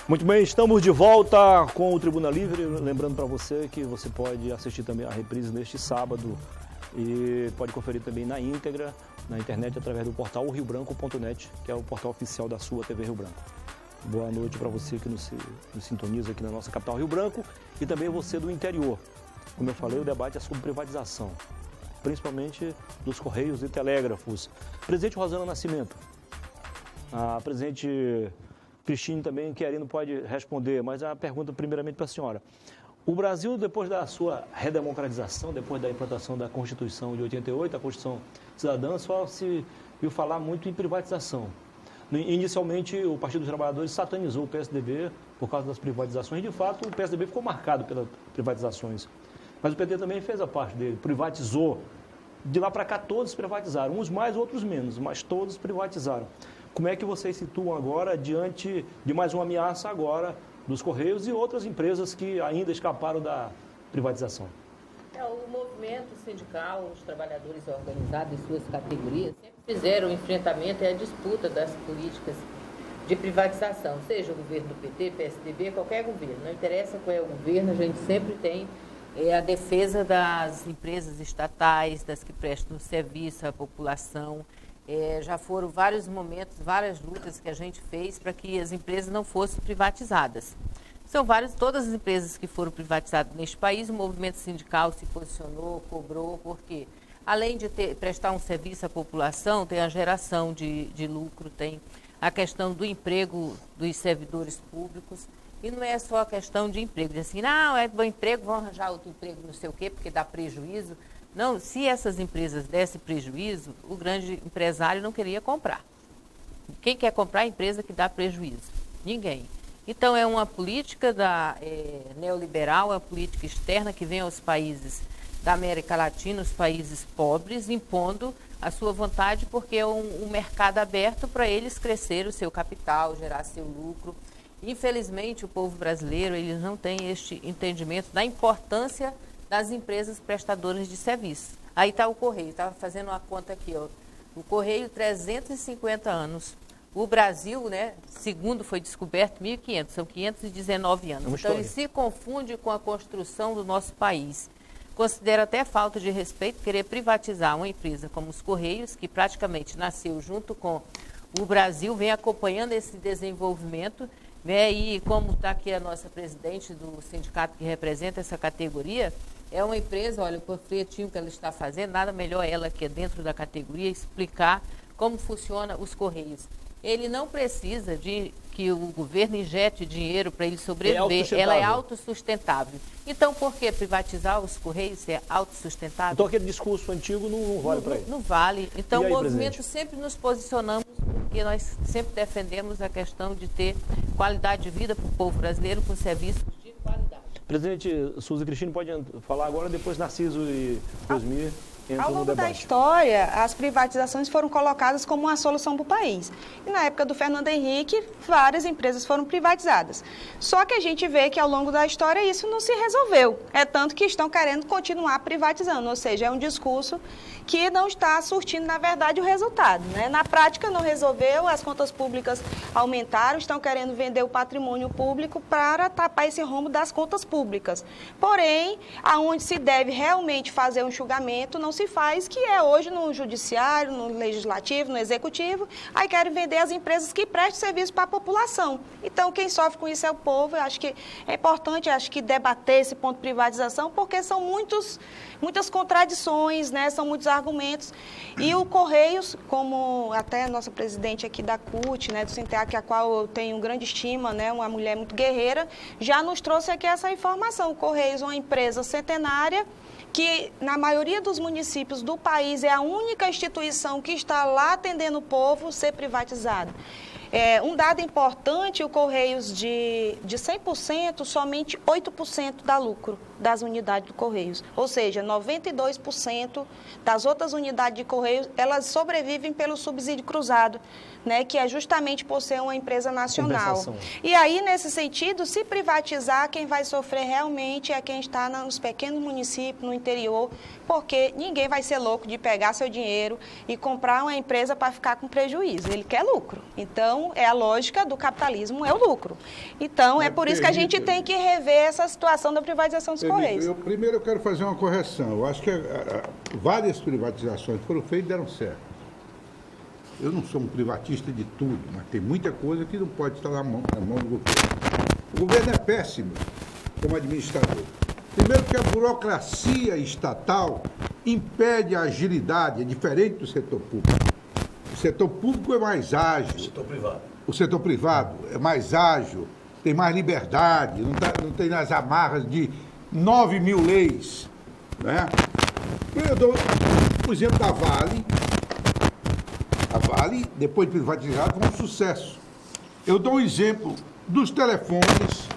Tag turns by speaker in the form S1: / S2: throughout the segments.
S1: Muito bem, estamos de volta com o Tribuna Livre. Lembrando para você que você pode assistir também a reprise neste sábado e pode conferir também na íntegra, na internet, através do portal riobranco.net, que é o portal oficial da sua TV Rio Branco. Boa noite para você que nos sintoniza aqui na nossa capital Rio Branco e também você do interior. Como eu falei, o debate é sobre privatização, principalmente dos Correios e Telégrafos. Presidente Rosana Nascimento, a presidente Cristine também, querendo, pode responder, mas a pergunta primeiramente para a senhora. O Brasil, depois da sua redemocratização, depois da implantação da Constituição de 88, a Constituição Cidadã, só se viu falar muito em privatização. Inicialmente, o Partido dos Trabalhadores satanizou o PSDB por causa das privatizações. De fato, o PSDB ficou marcado pelas privatizações. Mas o PT também fez a parte dele, privatizou. De lá para cá, todos privatizaram. Uns mais, outros menos, mas todos privatizaram. Como é que vocês situam agora, diante de mais uma ameaça agora dos Correios e outras empresas que ainda escaparam da privatização?
S2: O movimento sindical, os trabalhadores organizados em suas categorias, sempre fizeram o enfrentamento e a disputa das políticas de privatização, seja o governo do PT, PSDB, qualquer governo. Não interessa qual é o governo, a gente sempre tem a defesa das empresas estatais, das que prestam serviço à população. Já foram vários momentos, várias lutas que a gente fez para que as empresas não fossem privatizadas. São todas as empresas que foram privatizadas neste país, o movimento sindical se posicionou, cobrou, porque além de prestar um serviço à população, tem a geração de lucro, tem a questão do emprego dos servidores públicos, e não é só a questão de emprego, de assim, não, é bom emprego, vão arranjar outro emprego, não sei o quê, porque dá prejuízo. Não, se essas empresas dessem prejuízo, o grande empresário não queria comprar. Quem quer comprar é a empresa que dá prejuízo? Ninguém. Então, é uma política neoliberal, é uma política externa que vem aos países da América Latina, os países pobres, impondo a sua vontade, porque é um mercado aberto para eles crescer o seu capital, gerar seu lucro. Infelizmente, o povo brasileiro eles não tem este entendimento da importância das empresas prestadoras de serviço. Aí está o Correio, estava fazendo uma conta aqui, ó. O Correio, 350 anos. O Brasil, né, segundo foi descoberto, 1500, são 519 anos. Então, ele se confunde com a construção do nosso país. Considera até falta de respeito querer privatizar uma empresa como os Correios, que praticamente nasceu junto com o Brasil, vem acompanhando esse desenvolvimento, né, e como está aqui a nossa presidente do sindicato que representa essa categoria, é uma empresa, olha, o panfletinho que ela está fazendo, nada melhor ela que é dentro da categoria explicar como funciona os Correios. Ele não precisa de que o governo injete dinheiro para ele sobreviver. Ela é autossustentável. Então, por que privatizar os Correios se é autossustentável?
S1: Então, aquele discurso antigo não vale para ele.
S2: Não vale. Então,
S1: aí,
S2: o movimento
S1: presidente?
S2: sempre nos posicionamos, porque nós sempre defendemos a questão de ter qualidade de vida para o povo brasileiro com serviços de qualidade.
S1: Presidente Suzy Cristine pode falar agora, depois Narciso e Rosmir.
S3: Ao longo da história, as privatizações foram colocadas como uma solução para o país. E na época do Fernando Henrique, várias empresas foram privatizadas. Só que a gente vê que ao longo da história isso não se resolveu. É tanto que estão querendo continuar privatizando, ou seja, é um discurso que não está surtindo, na verdade, o resultado, né? Na prática não resolveu, as contas públicas aumentaram, estão querendo vender o patrimônio público para tapar esse rombo das contas públicas. Porém, aonde se deve realmente fazer um enxugamento, não se faz, que é hoje no judiciário, no legislativo, no executivo, aí querem vender as empresas que prestam serviço para a população. Então, quem sofre com isso é o povo. Eu acho que é importante, debater esse ponto de privatização, porque são muitas contradições, né? São muitos argumentos. E o Correios, como até a nossa presidente aqui da CUT, né, do Sinteac, a qual eu tenho grande estima, né, uma mulher muito guerreira, já nos trouxe aqui essa informação. O Correios é uma empresa centenária, que na maioria dos municípios do país é a única instituição que está lá atendendo o povo ser privatizada. Um dado importante, o Correios de 100%, somente 8% dá lucro das unidades do Correios. Ou seja, 92% das outras unidades de Correios, elas sobrevivem pelo subsídio cruzado. né, que é justamente por ser uma empresa nacional.
S1: Compensação.
S3: E aí, nesse sentido, se privatizar, quem vai sofrer realmente é quem está nos pequenos municípios, no interior, porque ninguém vai ser louco de pegar seu dinheiro e comprar uma empresa para ficar com prejuízo. Ele quer lucro. Então, é a lógica do capitalismo, é o lucro. Então, é por isso que a gente tem que rever essa situação da privatização dos Correios.
S4: Primeiro, eu quero fazer uma correção. Eu acho que várias privatizações foram feitas e deram certo. Eu não sou um privatista de tudo, mas tem muita coisa que não pode estar na mão do governo. O governo é péssimo como administrador. Primeiro que a burocracia estatal impede a agilidade, é diferente do setor público. O setor público é mais ágil. O setor privado. O setor privado é mais ágil, tem mais liberdade, não tem nas amarras de 9.000 leis. Né? Eu dou o exemplo da Vale. A Vale, depois de privatizada, foi um sucesso. Eu dou um exemplo dos telefones.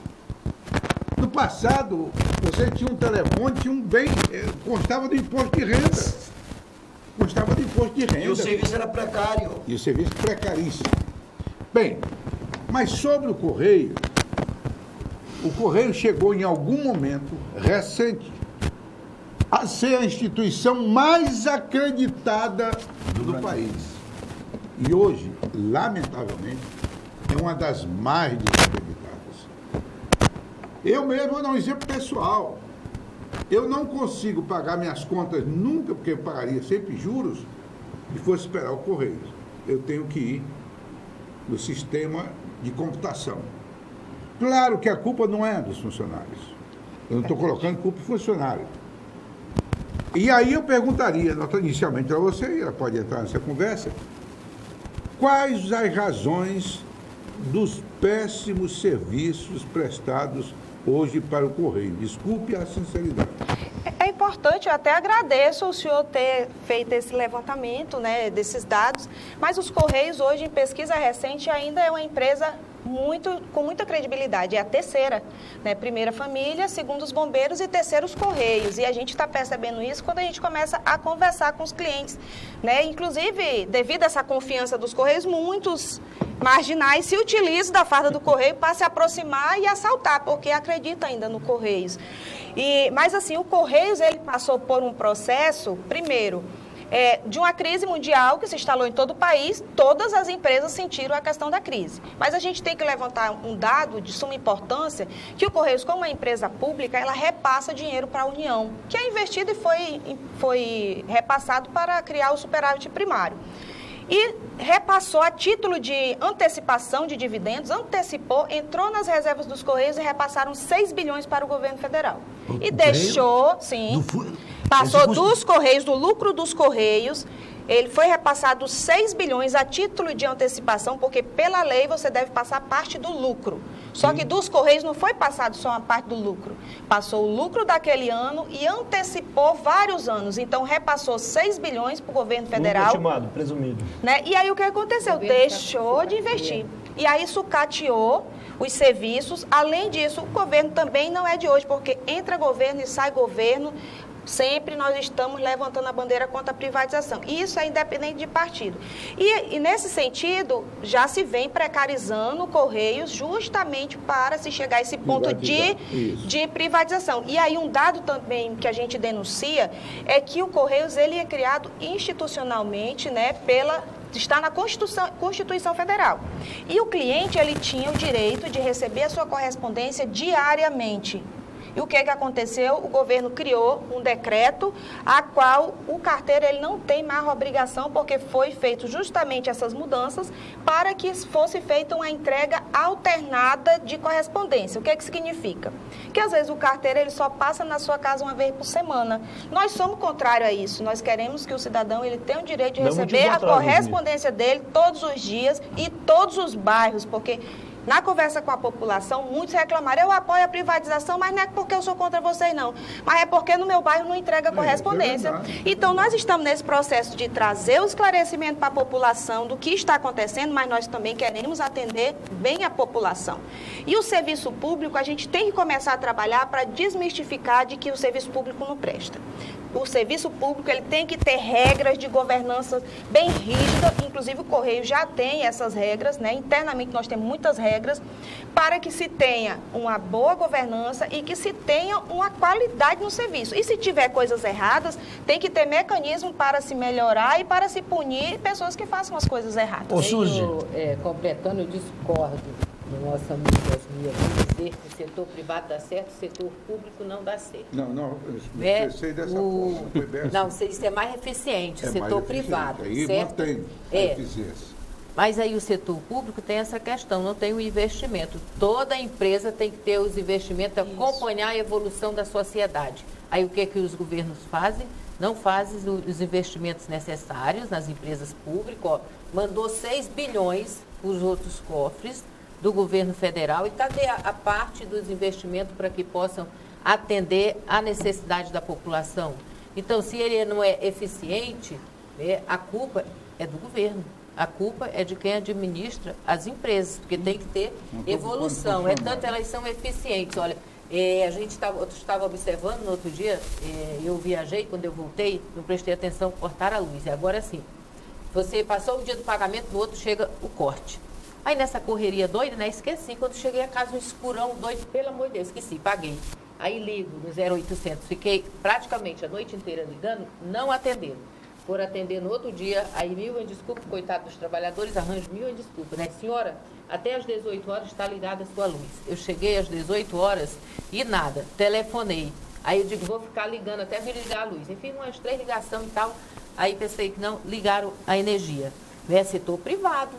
S4: No passado, você tinha um telefone, tinha um bem, constava do imposto de renda. Constava do imposto de renda.
S5: E o serviço era precário.
S4: E o serviço precaríssimo. Bem, mas sobre o Correio chegou em algum momento recente a ser a instituição mais acreditada do país. E hoje, lamentavelmente, é uma das mais desacreditadas. Eu mesmo vou dar um exemplo pessoal. Eu não consigo pagar minhas contas nunca, porque eu pagaria sempre juros, e fosse esperar o Correio. Eu tenho que ir no sistema de computação. Claro que a culpa não é dos funcionários. Eu não estou colocando culpa do funcionário. E aí eu perguntaria, inicialmente para você, e ela pode entrar nessa conversa, quais as razões dos péssimos serviços prestados hoje para o Correio? Desculpe a sinceridade.
S3: É importante, eu até agradeço o senhor ter feito esse levantamento, né, desses dados, mas os Correios hoje, em pesquisa recente, ainda é uma empresa com muita credibilidade. É a terceira, né? Primeira família, segundo os bombeiros e terceiro os Correios. E a gente está percebendo isso quando a gente começa a conversar com os clientes, né? Inclusive, devido a essa confiança dos Correios, muitos marginais se utilizam da farda do Correio para se aproximar e assaltar, porque acreditam ainda no Correios. Mas assim, o Correios ele passou por um processo, primeiro, de uma crise mundial que se instalou em todo o país, todas as empresas sentiram a questão da crise. Mas a gente tem que levantar um dado de suma importância, que o Correios, como uma empresa pública, ela repassa dinheiro para a União, que é investido e foi repassado para criar o superávit primário. E repassou a título de antecipação de dividendos, entrou nas reservas dos Correios e repassaram 6 bilhões para o governo federal. E deixou, sim, passou dos Correios, do lucro dos Correios, ele foi repassado 6 bilhões a título de antecipação, porque pela lei você deve passar parte do lucro. Só que dos Correios não foi passado só uma parte do lucro. Passou o lucro daquele ano e antecipou vários anos. Então, repassou 6 bilhões para o governo federal.
S1: Estimado, presumido.
S3: Né? E aí, o que aconteceu? Deixou de investir. E aí, sucateou os serviços. Além disso, o governo também não é de hoje, porque entra governo e sai governo. Sempre nós estamos levantando a bandeira contra a privatização. E isso é independente de partido. E nesse sentido, já se vem precarizando o Correios justamente para se chegar a esse ponto de privatização. E aí um dado também que a gente denuncia é que o Correios ele é criado institucionalmente, né, está na Constituição Federal. E o cliente ele tinha o direito de receber a sua correspondência diariamente. E o que aconteceu? O governo criou um decreto a qual o carteiro ele não tem mais obrigação, porque foi feito justamente essas mudanças para que fosse feita uma entrega alternada de correspondência. O que significa? Que às vezes o carteiro ele só passa na sua casa uma vez por semana. Nós somos contrários a isso. Nós queremos que o cidadão ele tenha o direito de receber a correspondência dele todos os dias e todos os bairros, porque Na conversa com a população, muitos reclamaram, eu apoio a privatização, mas não é porque eu sou contra vocês, não. Mas é porque no meu bairro não entrega correspondência. Então, nós estamos nesse processo de trazer o esclarecimento para a população do que está acontecendo, mas nós também queremos atender bem a população. E o serviço público, a gente tem que começar a trabalhar para desmistificar de que o serviço público não presta. O serviço público ele tem que ter regras de governança bem rígidas, inclusive o Correio já tem essas regras, né? Internamente nós temos muitas regras para que se tenha uma boa governança e que se tenha uma qualidade no serviço. E se tiver coisas erradas, tem que ter mecanismo para se melhorar e para se punir pessoas que façam as coisas erradas.
S5: Ô, Suzy.
S2: Completando, eu discordo do nosso amigo Osmir dizer que o setor privado dá certo, o setor público não dá certo.
S4: Não, eu pensei dessa forma.
S2: Não, isso é mais eficiente, o setor privado.
S4: Aí
S2: certo?
S4: mantém a eficiência.
S2: Mas aí o setor público tem essa questão, não tem o investimento. Toda empresa tem que ter os investimentos, acompanhar a evolução da sociedade. Aí o que os governos fazem? Não fazem os investimentos necessários nas empresas públicas. Ó, mandou 6 bilhões para os outros cofres do governo federal. E cadê a parte dos investimentos para que possam atender à necessidade da população? Então, se ele não é eficiente, a culpa é do governo. A culpa é de quem administra as empresas, porque tem que ter evolução. Tanto elas são eficientes. Olha, a gente estava observando no outro dia, eu viajei, quando eu voltei, não prestei atenção, cortaram a luz. E agora sim, você passou o dia do pagamento, no outro chega o corte. Aí nessa correria doida, né, esqueci. Quando cheguei a casa, um escurão doido, pelo amor de Deus, esqueci, paguei. Aí ligo no 0800, fiquei praticamente a noite inteira ligando, não atenderam. Foram atender no outro dia, aí mil em desculpa, coitado dos trabalhadores, arranjo mil em desculpa, né? Senhora, até às 18 horas está ligada a sua luz. Eu cheguei às 18 horas e nada, telefonei. Aí eu digo, vou ficar ligando até vir ligar a luz. Enfim, umas 3 ligações e tal. Aí pensei que não, ligaram a energia. É setor privado.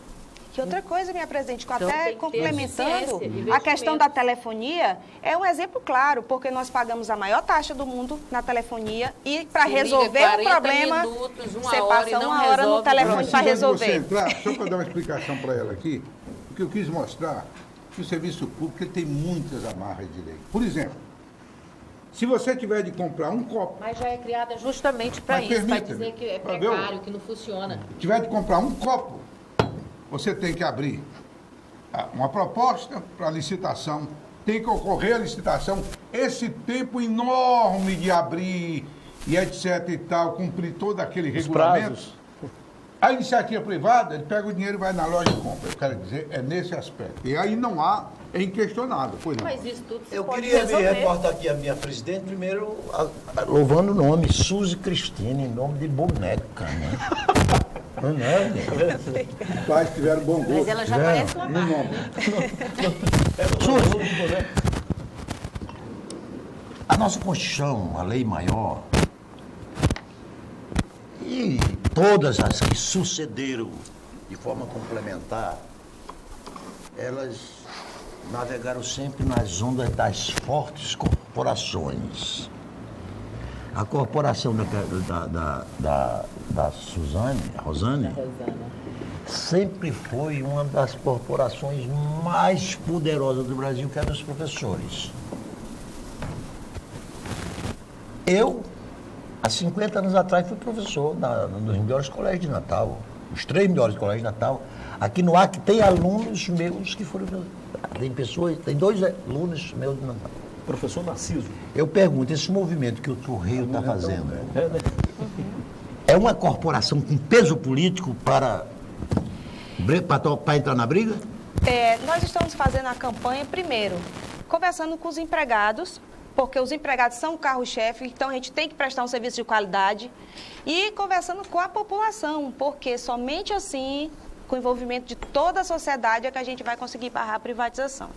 S3: Que outra coisa, minha presidente,
S2: Então,
S3: até complementando, a questão da telefonia é um exemplo claro, porque nós pagamos a maior taxa do mundo na telefonia e para resolver um problema, você passa uma hora no telefone para resolver.
S4: Só para dar uma explicação para ela aqui, o que eu quis mostrar, que o serviço público ele tem muitas amarras de lei. Por exemplo, se você tiver de comprar um copo...
S2: Mas já é criada justamente para isso, para dizer que é precário, que não funciona.
S4: Tiver de comprar um copo, você tem que abrir uma proposta para licitação, tem que ocorrer a licitação, esse tempo enorme de abrir e etc e tal, cumprir todo aquele regulamento. Prazos. A iniciativa privada, ele pega o dinheiro e vai na loja e compra. Eu quero dizer, é nesse aspecto. E aí não há, é inquestionável. Pois não.
S2: Mas isso tudo se
S5: Eu
S2: pode
S5: queria
S2: resolver.
S5: reportar aqui a minha presidente, primeiro louvando o nome, Suzy Cristina, em nome de boneca, né? Não é, né?
S4: Os pais tiveram bom gosto.
S2: Mas ela já parece uma marca, né?
S5: Suzy, a nossa Constituição, a lei maior, e todas as que sucederam de forma complementar, elas navegaram sempre nas ondas das fortes corporações. A corporação da Suzane, a Rosane, sempre foi uma das corporações mais poderosas do Brasil, que é a dos professores. Eu, há 50 anos atrás, fui professor nos melhores colégios de Natal, os 3 melhores colégios de Natal. Aqui no Acre tem alunos meus que foram... Tem 2 alunos meus de Natal.
S1: Professor Narciso.
S5: Eu pergunto, esse movimento que o Correio está fazendo, é uma corporação com peso político para entrar na briga?
S3: Nós estamos fazendo a campanha, primeiro, conversando com os empregados, porque os empregados são o carro-chefe, então a gente tem que prestar um serviço de qualidade, e conversando com a população, porque somente assim, com o envolvimento de toda a sociedade, é que a gente vai conseguir barrar a privatização.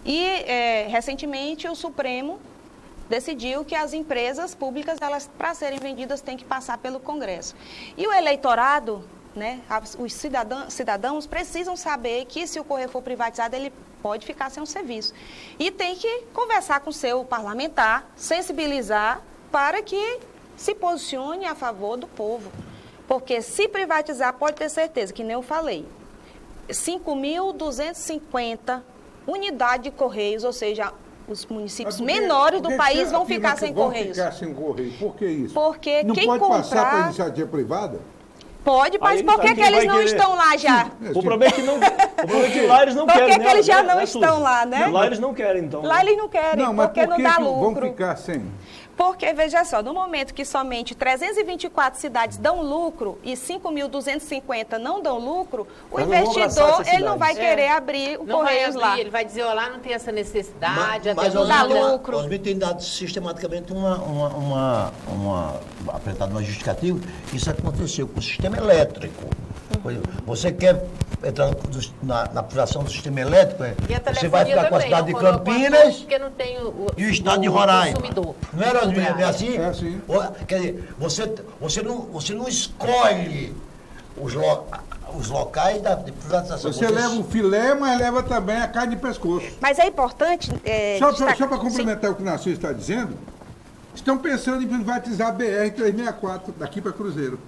S3: E, recentemente, o Supremo decidiu que as empresas públicas, elas, para serem vendidas, têm que passar pelo Congresso. E o eleitorado, né, os cidadãos precisam saber que, se o Correio for privatizado, ele pode ficar sem um serviço. E tem que conversar com o seu parlamentar, sensibilizar, para que se posicione a favor do povo. Porque, se privatizar, pode ter certeza, que nem eu falei, 5.250 unidades de Correios, ou seja, os municípios
S4: Mas por que-
S3: menores
S4: por
S3: do
S4: que
S3: país
S4: você
S3: vão
S4: afirma
S3: ficar
S4: que
S3: sem
S4: vão
S3: Correios.
S4: ficar sem Correio? Por que isso?
S3: Porque
S4: não
S3: quem
S4: pode passar para a
S3: comprar...
S4: iniciativa privada?
S3: Pode, mas
S1: Aí
S3: por que,
S1: quem
S3: que eles
S1: vai
S3: não
S1: querer-
S3: estão lá já?
S1: O problema é que não. O problema é que lá eles não
S3: Por que
S1: querem.
S3: que eles já
S1: né,
S3: não
S1: né,
S3: estão
S1: Suzy?
S3: lá, né?
S1: Lá eles não querem, então.
S3: Lá eles não querem,
S4: Não, mas
S3: porque
S4: por
S3: não
S4: que
S3: dá
S4: que vão
S3: lucro.
S4: ficar sem?
S3: Porque, veja só, no momento que somente 324 cidades dão lucro e 5.250 não dão lucro, o
S1: Mas não vão abraçar
S3: investidor
S1: essas
S3: ele não vai
S1: cidades.
S3: querer abrir o
S2: Não vai
S3: Correios
S2: abrir,
S3: lá.
S2: ele vai dizer, ó, lá não tem essa necessidade,
S5: Mas
S2: até
S3: não dá
S2: nada.
S3: lucro.
S5: Os Osmir tem dado sistematicamente apresentado uma justificativa. Isso aconteceu com o sistema elétrico. Você quer entrar na privação do sistema elétrico,
S2: E a
S5: você vai ficar com a
S2: telefonia
S5: cidade de
S2: também, não colocou
S5: Campinas
S2: porque não tem
S5: e o estado de Roraima.
S2: consumidor.
S5: Não era Osmir, é assim?
S4: É assim.
S5: Quer dizer, você não escolhe os locais de privatização.
S4: Você leva o filé, mas leva também a carne de pescoço.
S3: Mas é importante...
S4: Só
S3: destacar-
S4: para complementar o que o Narciso está dizendo, estão pensando em privatizar a BR-364 daqui para Cruzeiro.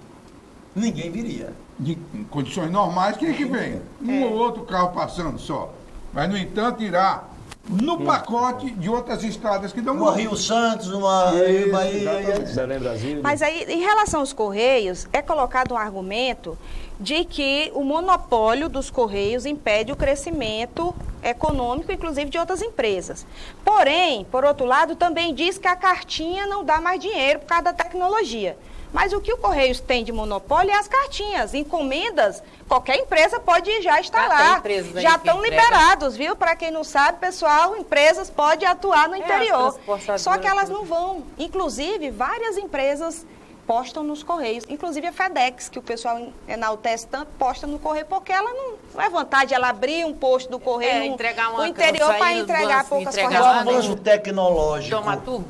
S5: Ninguém viria.
S4: Em condições normais, quem é que vem? Um ou outro carro passando só. Mas, no entanto, irá no pacote de outras estradas que dão
S5: Uma Rio Santos, uma
S4: Isso,
S5: Bahia.
S4: exatamente.
S1: Belém, Brasília.
S3: Mas aí, em relação aos Correios, é colocado um argumento de que o monopólio dos Correios impede o crescimento econômico, inclusive de outras empresas. Porém, por outro lado, também diz que a cartinha não dá mais dinheiro por causa da tecnologia. Mas o que o Correios tem de monopólio é as cartinhas. Encomendas, qualquer empresa pode já instalar.
S2: empresas aí
S3: Já
S2: que
S3: estão
S2: entregam.
S3: liberados, viu? Para quem não sabe, pessoal, empresas podem atuar no interior.
S2: as transportadoras
S3: Só que elas
S2: também.
S3: não vão. Inclusive, várias empresas postam nos Correios. Inclusive a FedEx, que o pessoal enaltece tanto, posta no Correio, porque ela não é vontade ela abrir um posto do Correio
S2: entregar uma
S3: no interior para
S2: saída do
S3: entregar
S2: banco,
S3: poucas
S2: entregar
S5: O
S2: lá,
S3: correspondências.
S5: avanço tecnológico,
S2: Toma turma.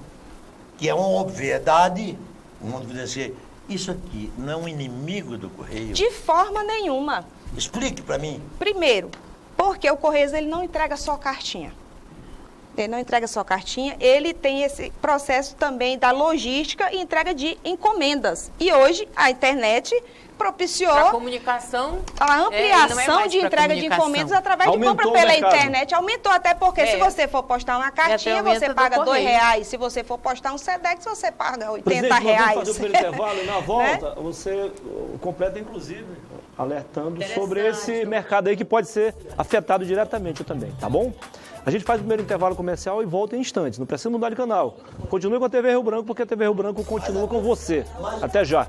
S5: que é uma obviedade, vamos dizer assim, isso aqui não é um inimigo do Correio?
S3: De forma nenhuma.
S5: Explique para mim.
S3: Primeiro, porque o Correios ele não entrega só cartinha. Ele não entrega só cartinha, ele tem esse processo também da logística e entrega de encomendas. E hoje a internet propiciou
S2: A comunicação.
S3: a
S2: ele não é
S3: ampliação
S2: mais
S3: de
S2: pra
S3: entrega de
S2: comunicação.
S3: encomendas através de
S1: Aumentou
S3: compra
S1: o
S3: pela
S1: mercado.
S3: internet. Aumentou até porque se você for postar uma cartinha,
S2: aumento
S3: você
S2: do
S3: paga
S2: correio.
S3: R$2. Se você for postar um Sedex, você paga R$80.
S1: Presidente, nós vamos fazer o primeiro intervalo e na
S3: Né?
S1: volta você completa, inclusive, alertando sobre
S2: Interessante.
S1: esse mercado aí que pode ser afetado diretamente também, tá bom? A gente faz o primeiro intervalo comercial e volta em instantes. Não precisa mudar de canal. Continue com a TV Rio Branco, porque a TV Rio Branco continua com você. Até já.